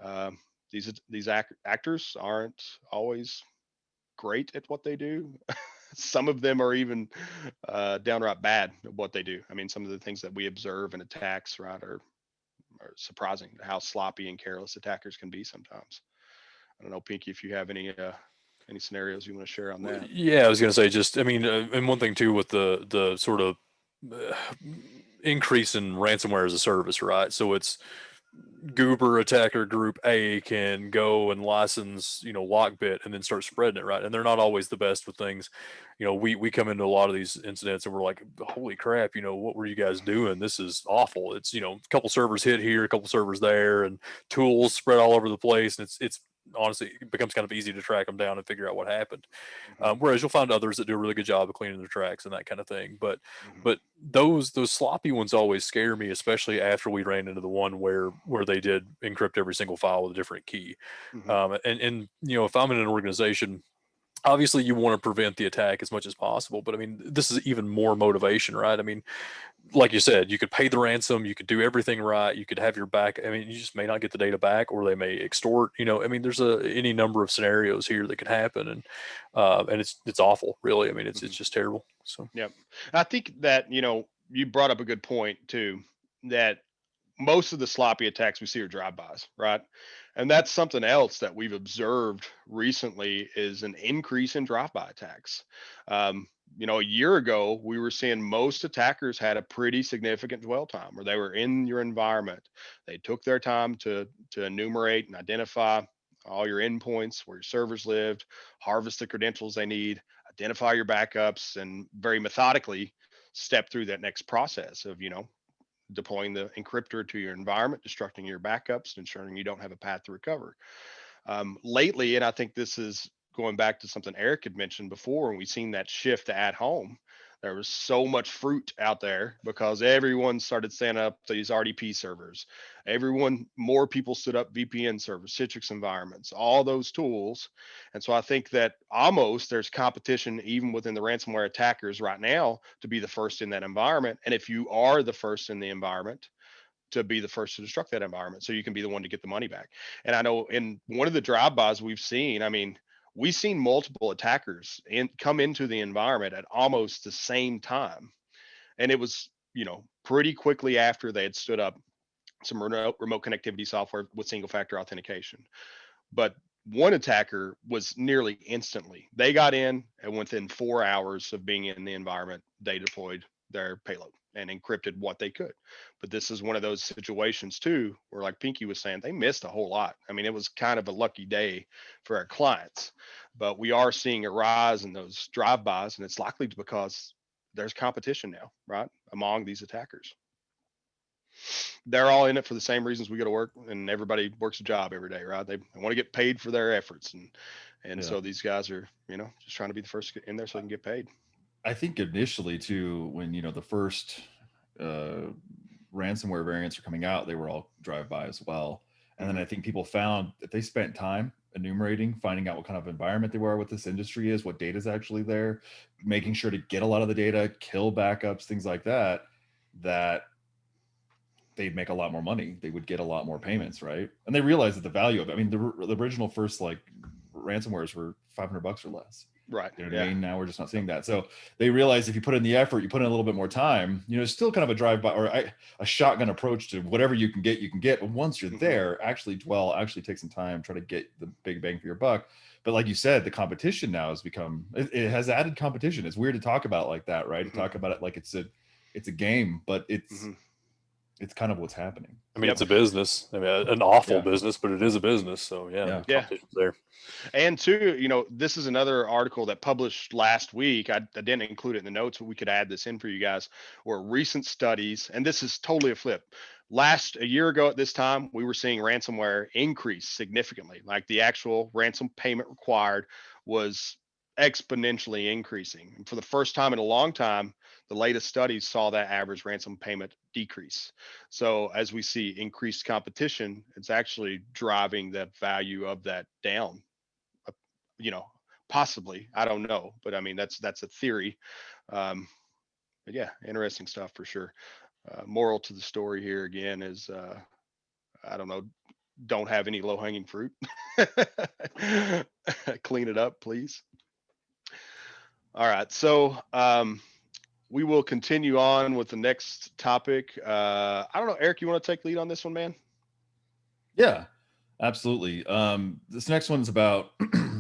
S1: um, these actors aren't always great at what they do. Some of them are even downright bad at what they do. I mean, some of the things that we observe in attacks, right, are surprising how sloppy and careless attackers can be sometimes. I don't know, Pinky, if you have any scenarios you want to share on that.
S3: Yeah, I was gonna say just I mean, and one thing too with the sort of uh, increase in ransomware as a service, right? So it's goober attacker group A can go and license, Lockbit and then start spreading it, right? And they're not always the best with things. We come into a lot of these incidents and we're like, holy crap, what were you guys doing? This is awful. It's, a couple servers hit here, a couple servers there, and tools spread all over the place. And it's honestly, it becomes kind of easy to track them down and figure out what happened.
S1: Mm-hmm.
S3: Whereas you'll find others that do a really good job of cleaning their tracks and that kind of thing. But
S1: Mm-hmm.
S3: but those sloppy ones always scare me, especially after we ran into the one where they did encrypt every single file with a different key.
S1: Mm-hmm.
S3: And if I'm in an organization, obviously you want to prevent the attack as much as possible. But I mean, this is even more motivation, right? I mean, like you said, you could pay the ransom, you could do everything right, you could have your back. I mean, you just may not get the data back, or they may extort. I mean, there's any number of scenarios here that could happen, and it's awful, really. I mean, it's
S1: Mm-hmm.
S3: just terrible. So
S1: Yep. I think that, you brought up a good point too, that most of the sloppy attacks we see are drive-bys, right? And that's something else that we've observed recently is an increase in drive-by attacks. A year ago, we were seeing most attackers had a pretty significant dwell time where they were in your environment. They took their time to enumerate and identify all your endpoints, where your servers lived, harvest the credentials they need, identify your backups, and very methodically step through that next process of, deploying the encryptor to your environment, destructing your backups, ensuring you don't have a path to recover. Lately, and I think this is going back to something Eric had mentioned before, and we've seen that shift to at home. There was so much fruit out there because everyone started setting up these RDP servers. More people stood up VPN servers, Citrix environments, all those tools. And so I think that almost there's competition even within the ransomware attackers right now to be the first in that environment. And if you are the first in the environment, to be the first to destruct that environment so you can be the one to get the money back. And I know in one of the drive-bys we've seen, I mean, we've seen multiple attackers come into the environment at almost the same time. And it was, pretty quickly after they had stood up some remote connectivity software with single factor authentication. But one attacker was nearly instantly. They got in, and within 4 hours of being in the environment, they deployed their payload and encrypted what they could. But this is one of those situations too, where like Pinky was saying, they missed a whole lot. I mean, it was kind of a lucky day for our clients, but we are seeing a rise in those drive-bys, and it's likely because there's competition now, right, among these attackers. They're all in it for the same reasons we go to work, and everybody works a job every day, right? They want to get paid for their efforts, and so these guys are, just trying to be the first in there so they can get paid.
S2: I think initially too, when the first ransomware variants are coming out, they were all drive-by as well. And then I think people found that they spent time enumerating, finding out what kind of environment they were, what this industry is, what data is actually there, making sure to get a lot of the data, kill backups, things like that, that they'd make a lot more money. They would get a lot more payments, right? And they realized that the value of it, I mean, the original first like ransomwares were $500 or less.
S1: Right.
S2: You know what I mean? Now we're just not seeing that. So they realized if you put in the effort, you put in a little bit more time, it's still kind of a drive-by or a shotgun approach to whatever you can get. But once you're there, actually take some time, try to get the big bang for your buck. But like you said, the competition now has become, it has added competition. It's weird to talk about it like that, right? To talk about it like it's a game, but it's kind of what's happening.
S3: I mean, it's a business. I mean, an awful business, but it is a business. So competition's there.
S1: And two, this is another article that published last week. I didn't include it in the notes, but we could add this in for you guys. Where recent studies, and this is totally a flip. A year ago at this time, we were seeing ransomware increase significantly. Like the actual ransom payment required was exponentially increasing. And for the first time in a long time, the latest studies saw that average ransom payment decrease. So as we see increased competition, it's actually driving the value of that down. Possibly, I don't know, but I mean that's a theory. But yeah, interesting stuff for sure. Moral to the story here again is I don't know, don't have any low-hanging fruit. Clean it up, please. All right, so we will continue on with the next topic. I don't know, Eric, you want to take lead on this one, man?
S2: Yeah, absolutely. This next one's about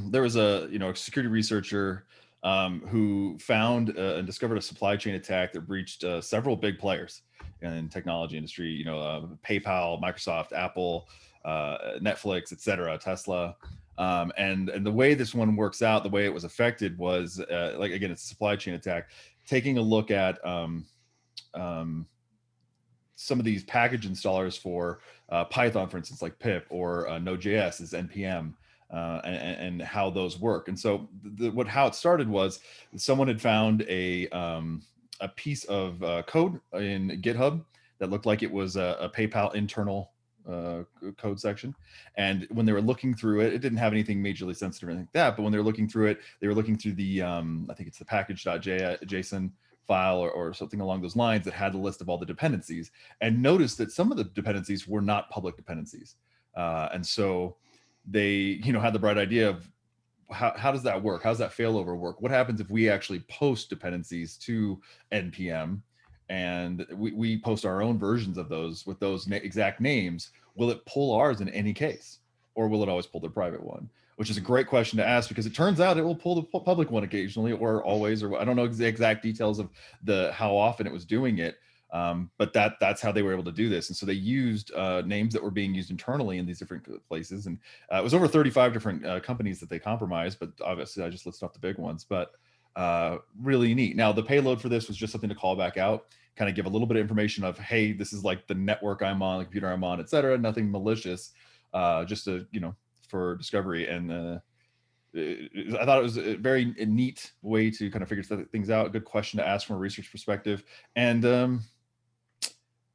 S2: there was a security researcher who found and discovered a supply chain attack that breached several big players in technology industry. PayPal, Microsoft, Apple, Netflix, etc., Tesla. And the way this one works out, the way it was affected was again, it's a supply chain attack. Taking a look at some of these package installers for Python, for instance, like pip, or Node.js is NPM, and how those work. And so how it started was someone had found a piece of code in GitHub that looked like it was a PayPal internal code section. And when they were looking through it, it didn't have anything majorly sensitive or anything like that. But when they were looking through it, they were looking through the, I think it's the package.json file or something along those lines that had a list of all the dependencies, and noticed that some of the dependencies were not public dependencies. And so they, had the bright idea of how does that work? How does that failover work? What happens if we actually post dependencies to NPM and we post our own versions of those with those exact names? Will it pull ours in any case, or will it always pull the private one? Which is a great question to ask, because it turns out it will pull the public one occasionally, or always, or I don't know the exact details of how often it was doing it. But that's how they were able to do this. And so they used names that were being used internally in these different places. And it was over 35 different companies that they compromised, but obviously I just listed off the big ones. But really neat. Now, the payload for this was just something to call back out, kind of give a little bit of information of, hey, this is like the network I'm on, the computer I'm on, et cetera. Nothing malicious, just to, for discovery. And I thought it was a very neat way to kind of figure things out. A good question to ask from a research perspective, and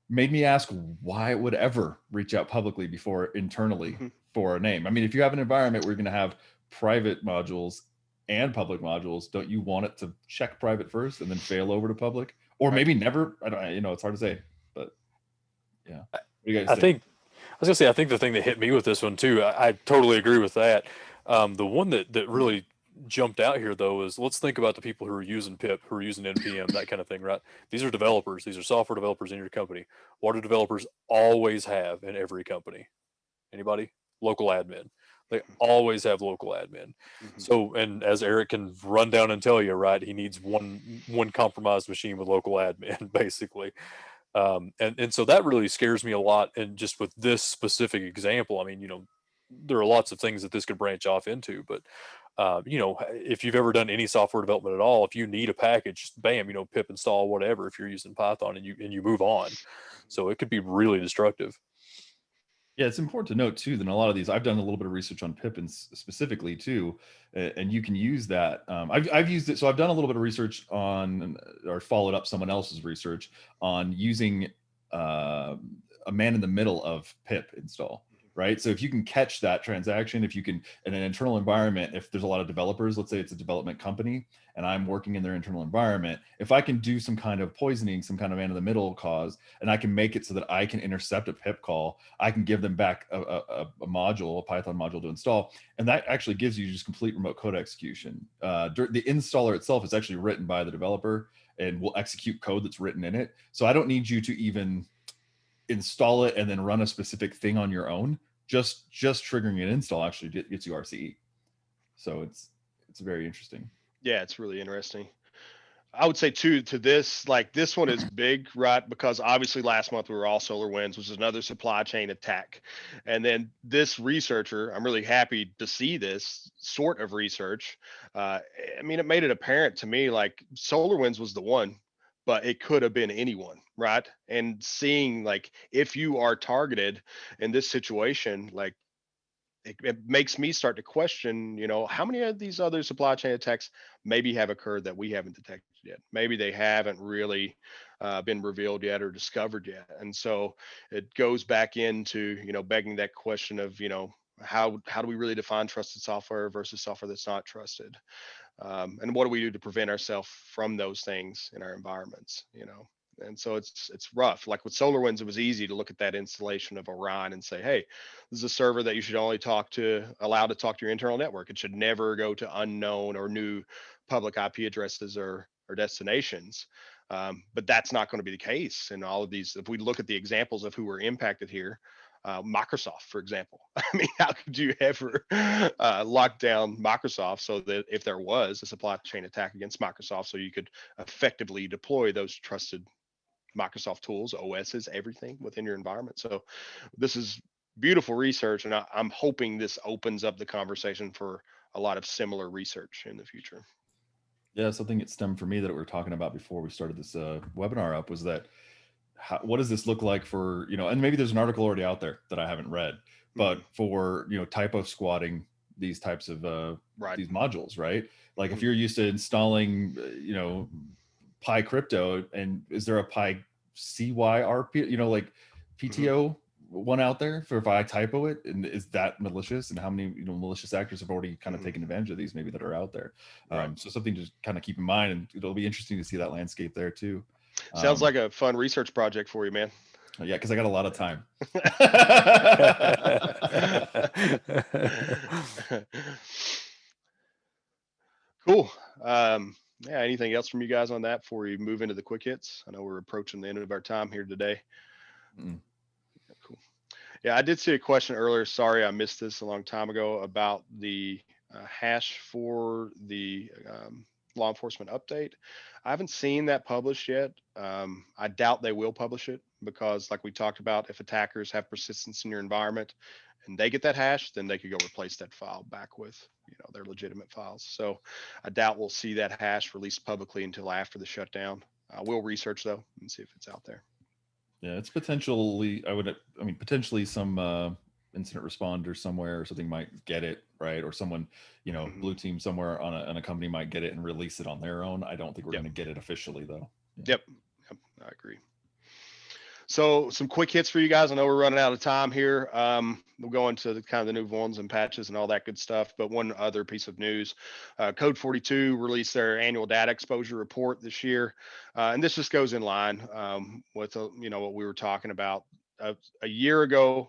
S2: made me ask why it would ever reach out publicly before internally for a name. I mean, if you have an environment where you're going to have private modules and public modules, don't you want it to check private first and then fail over to public, or maybe never? I don't, it's hard to say, but yeah. What do you guys think?
S3: I was gonna say, I think the thing that hit me with this one too, I totally agree with that. The one that really jumped out here though is, let's think about the people who are using pip, who are using npm, that kind of thing, right? These are developers. These are software developers in your company. What do developers always have in every company? Anybody? Local admin. They always have local admin. So, and as Eric can run down and tell you, right, he needs one compromised machine with local admin, basically. And so that really scares me a lot. And just with this specific example, I mean, there are lots of things that this could branch off into, but if you've ever done any software development at all, if you need a package, bam, pip install whatever, if you're using Python, and you move on. So it could be really destructive.
S2: Yeah, it's important to note too that in a lot of these, I've done a little bit of research on Pippins specifically too, and you can use that. I've used it, so I've done a little bit of research on, or followed up someone else's research on using a man in the middle of pip install. Right. So if you can catch that transaction, if you can, in an internal environment, if there's a lot of developers, let's say it's a development company and I'm working in their internal environment, if I can do some kind of poisoning, some kind of man in the middle cause, and I can make it so that I can intercept a pip call, I can give them back a module, a Python module to install. And that actually gives you just complete remote code execution. The installer itself is actually written by the developer and will execute code that's written in it. So I don't need you to even install it and then run a specific thing on your own. Just triggering an install actually gets you RCE. So it's very interesting.
S1: Yeah, it's really interesting. I would say too, to this, like this one is big, right? Because obviously last month we were all SolarWinds, which is another supply chain attack. And then this researcher, I'm really happy to see this sort of research. I mean, it made it apparent to me like SolarWinds was the one, but it could have been anyone, right? And seeing like if you are targeted in this situation, like it makes me start to question, how many of these other supply chain attacks maybe have occurred that we haven't detected yet? Maybe they haven't really been revealed yet or discovered yet. And so it goes back into, begging that question of, how do we really define trusted software versus software that's not trusted? And what do we do to prevent ourselves from those things in our environments? And so it's rough. Like with SolarWinds, it was easy to look at that installation of Orion and say, hey, this is a server that you should only allow to talk to your internal network. It should never go to unknown or new public IP addresses or destinations. But that's not going to be the case in all of these. If we look at the examples of who were impacted here, Microsoft, for example. I mean, how could you ever lock down Microsoft so that if there was a supply chain attack against Microsoft, so you could effectively deploy those trusted Microsoft tools, OSs, everything within your environment? So this is beautiful research, and I'm hoping this opens up the conversation for a lot of similar research in the future.
S2: Yeah, something that stemmed for me that we were talking about before we started this webinar up was that what does this look like for, and maybe there's an article already out there that I haven't read, but for, typo squatting these types of
S1: right.
S2: these modules, right? Like if you're used to installing, Pi crypto, and is there a Pi CYRP, like PTO one out there for if I typo it, and is that malicious? And how many malicious actors have already kind of taken advantage of these maybe that are out there?
S1: Right.
S2: So something to kind of keep in mind, and it'll be interesting to see that landscape there too.
S1: Sounds like a fun research project for you, man.
S2: Yeah, because I got a lot of time.
S1: Cool. Yeah, anything else from you guys on that before we move into the quick hits? I know we're approaching the end of our time here today. Cool. Yeah, I did see a question earlier. Sorry, I missed this a long time ago about the hash for the law enforcement update. I haven't seen that published yet. I doubt they will publish it because, like we talked about, if attackers have persistence in your environment and they get that hash, then they could go replace that file back with their legitimate files. So I doubt we'll see that hash released publicly until after the shutdown. We'll research though and see if it's out there.
S2: Yeah, it's potentially, potentially some incident responder somewhere or something might get it, right? Or someone, blue team somewhere on a company might get it and release it on their own. I don't think we're
S1: Yep.
S2: going to get it officially though.
S1: Yep. I agree. So some quick hits for you guys. I know we're running out of time here. We'll go into the kind of the new ones and patches and all that good stuff. But one other piece of news, Code 42 released their annual data exposure report this year. And this just goes in line with, what we were talking about from a year ago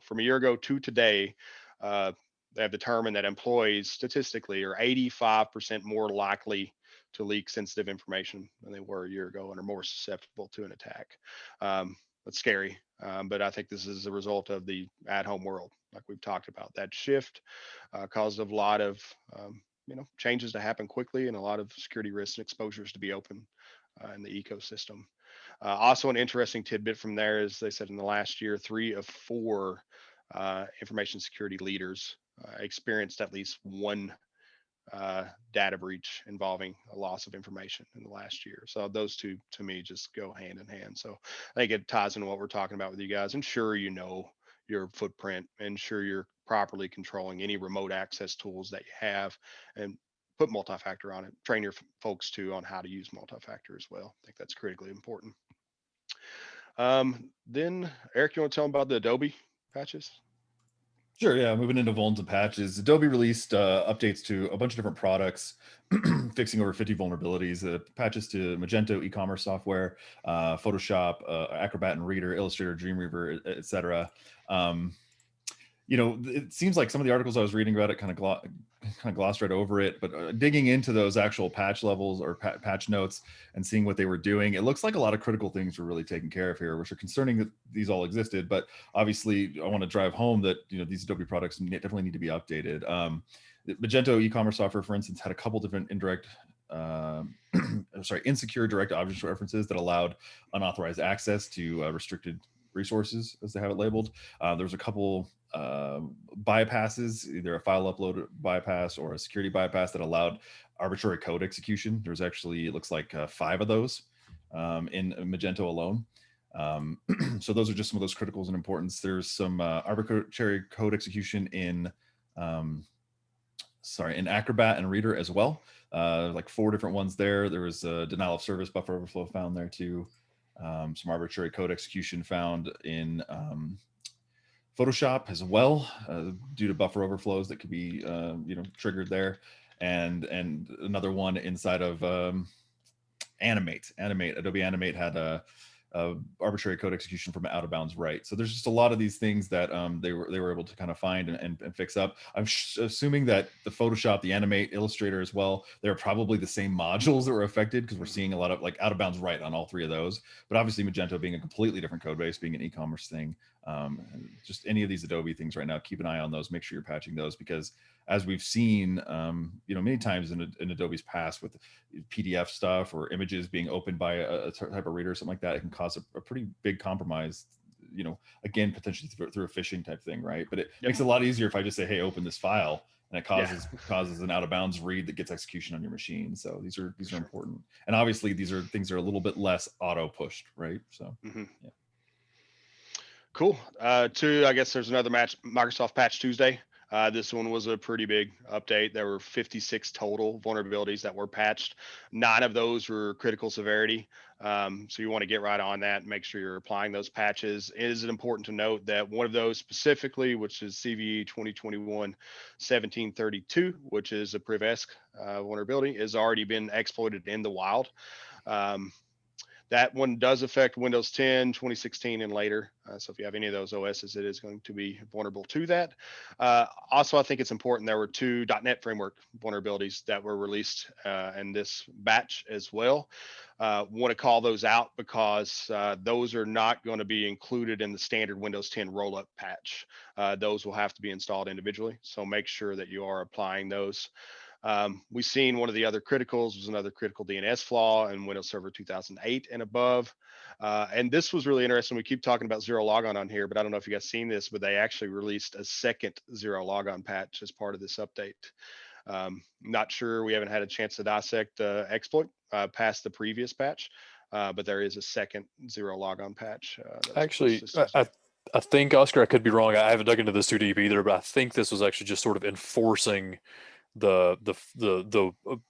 S1: to today. They have determined that employees statistically are 85% more likely to leak sensitive information than they were a year ago and are more susceptible to an attack. That's scary. But I think this is a result of the at-home world, like we've talked about. That shift caused a lot of changes to happen quickly and a lot of security risks and exposures to be open in the ecosystem. Also, an interesting tidbit from there is they said in the last year, 3 of 4 information security leaders experienced at least one data breach involving a loss of information in the last year. So those two to me just go hand in hand. So I think it ties into what we're talking about with you guys. Ensure you know your footprint, ensure you're properly controlling any remote access tools that you have, and put multi-factor on it. Train your folks too on how to use multi-factor as well. I think that's critically important. Then Eric, you want to tell them about the Adobe patches?
S2: Sure, yeah. Moving into vulns and patches, Adobe released updates to a bunch of different products, fixing over 50 vulnerabilities. Patches to Magento e-commerce software, Photoshop, Acrobat and Reader, Illustrator, Dreamweaver, etc. It seems like some of the articles I was reading about it kind of glossed right over it, but digging into those actual patch levels or patch notes and seeing what they were doing, it looks like a lot of critical things were really taken care of here, which are concerning that these all existed. But obviously, I want to drive home that these Adobe products definitely need to be updated. Magento e-commerce software, for instance, had a couple different insecure direct object references that allowed unauthorized access to restricted resources, as they have it labeled. There's a couple bypasses, either a file upload bypass or a security bypass that allowed arbitrary code execution. There's actually, it looks like 5 of those in Magento alone. So those are just some of those criticals and importance. There's some arbitrary code execution in Acrobat and Reader as well. Like 4 different ones there. There was a denial of service buffer overflow found there too. Some arbitrary code execution found in Photoshop as well, due to buffer overflows that could be triggered there, and another one inside of Adobe Animate had a arbitrary code execution from out of bounds write. So there's just a lot of these things that they were able to kind of find and fix up. I'm assuming that the Photoshop, the Animate, Illustrator as well, they're probably the same modules that were affected, because we're seeing a lot of like out of bounds write on all 3 of those. But obviously Magento being a completely different code base, being an e-commerce thing, just any of these Adobe things right now, keep an eye on those. Make sure you're patching those, because as we've seen, many times in Adobe's past with PDF stuff or images being opened by a type of reader or something like that, it can cause a pretty big compromise, again, potentially through a phishing type thing, right? But it makes it a lot easier if I just say, hey, open this file, and it causes an out of bounds read that gets execution on your machine. So these are important. And obviously these are things that are a little bit less auto pushed, right? So yeah.
S1: Cool. I guess there's another Microsoft Patch Tuesday. This one was a pretty big update. There were 56 total vulnerabilities that were patched. 9 of those were critical severity. So you want to get right on that and make sure you're applying those patches. Is it important to note that one of those specifically, which is CVE 2021-1732, which is a Privesc vulnerability, has already been exploited in the wild. That one does affect Windows 10, 2016, and later. So if you have any of those OSs, it is going to be vulnerable to that. Also, I think it's important there were 2 .NET framework vulnerabilities that were released in this batch as well. Want to call those out because those are not going to be included in the standard Windows 10 rollup patch. Those will have to be installed individually. So make sure that you are applying those. We've seen one of the other criticals was another critical DNS flaw in Windows Server 2008 and above. And this was really interesting. We keep talking about zero logon on here, but I don't know if you guys seen this, but they actually released a second zero logon patch as part of this update. Not sure, we haven't had a chance to dissect the exploit past the previous patch, but there is a second zero logon patch.
S3: Actually, I think, Oscar, I could be wrong. I haven't dug into this too deep either, but I think this was actually just sort of enforcing the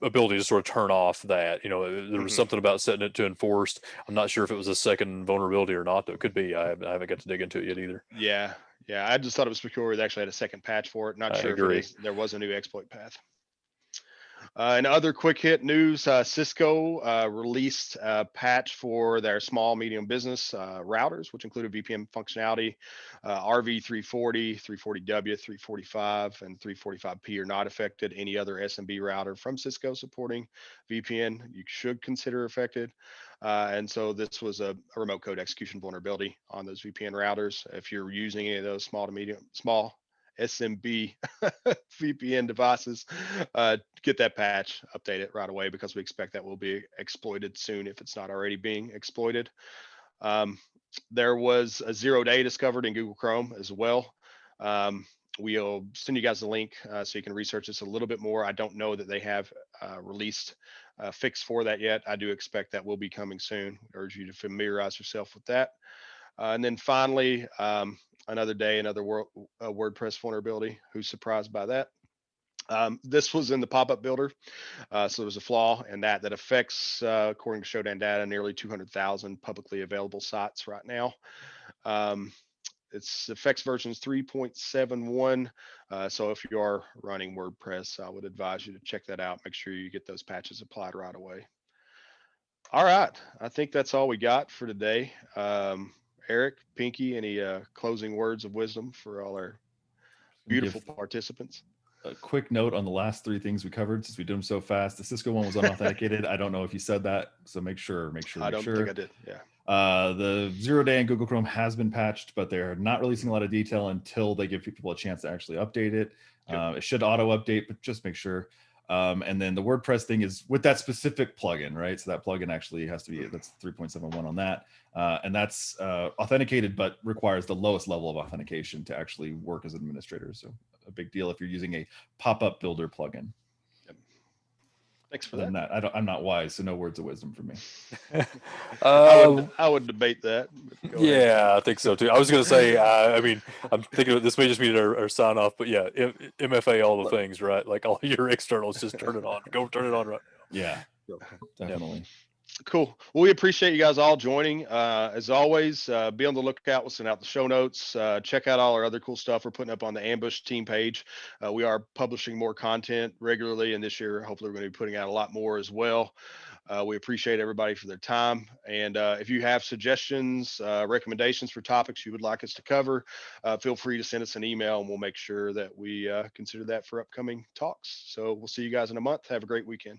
S3: ability to sort of turn off that. There was something about setting it to enforced. I'm not sure if it was a second vulnerability or not, though. It could be. I haven't got to dig into it yet either.
S1: Yeah. I just thought it was secure. They actually had a second patch for it. Not
S3: I
S1: sure if
S3: agree.
S1: it is. There was a new exploit path. And other quick hit news, Cisco released a patch for their small, medium business routers, which included VPN functionality. RV340, 340W, 345, and 345P are not affected. Any other SMB router from Cisco supporting VPN, you should consider affected. And so this was a remote code execution vulnerability on those VPN routers. If you're using any of those small SMB VPN devices, get that patch, update it right away, because we expect that will be exploited soon if it's not already being exploited. There was a 0-day discovered in Google Chrome as well. We'll send you guys a link so you can research this a little bit more. I don't know that they have released a fix for that yet. I do expect that will be coming soon. I urge you to familiarize yourself with that. And then finally, another day, another WordPress vulnerability. Who's surprised by that? This was in the pop-up builder. So there was a flaw in that affects, according to Shodan data, nearly 200,000 publicly available sites right now. It's affects versions 3.71. So if you are running WordPress, I would advise you to check that out. Make sure you get those patches applied right away. All right. I think that's all we got for today. Eric, Pinky, any closing words of wisdom for all our beautiful participants?
S2: A quick note on the last three things we covered, since we did them so fast. The Cisco one was unauthenticated. I don't know if you said that, so make sure.
S1: I don't think I did. Yeah.
S2: The 0-day in Google Chrome has been patched, but they're not releasing a lot of detail until they give people a chance to actually update it. It should auto update, but just make sure. And then the WordPress thing is with that specific plugin, right? So that plugin actually has to be, that's 3.71 on that. And that's authenticated, but requires the lowest level of authentication to actually work as an administrator. So a big deal if you're using a pop-up builder plugin.
S1: Yep. Thanks for that.
S2: I'm not wise, so no words of wisdom for me.
S1: I would debate that.
S3: Yeah, I think so too. I was going to say, I mean, I'm thinking this may just be our sign off, but yeah, MFA all the things, right? Like all your externals, just turn it on. Go turn it on right now.
S2: Yeah, definitely.
S1: Yep. Cool. Well, we appreciate you guys all joining. As always, be on the lookout. We'll send out the show notes. Check out all our other cool stuff we're putting up on the Ambush team page. We are publishing more content regularly, and this year, hopefully, we're going to be putting out a lot more as well. We appreciate everybody for their time. And if you have suggestions, recommendations for topics you would like us to cover, feel free to send us an email, and we'll make sure that we consider that for upcoming talks. So we'll see you guys in a month. Have a great weekend.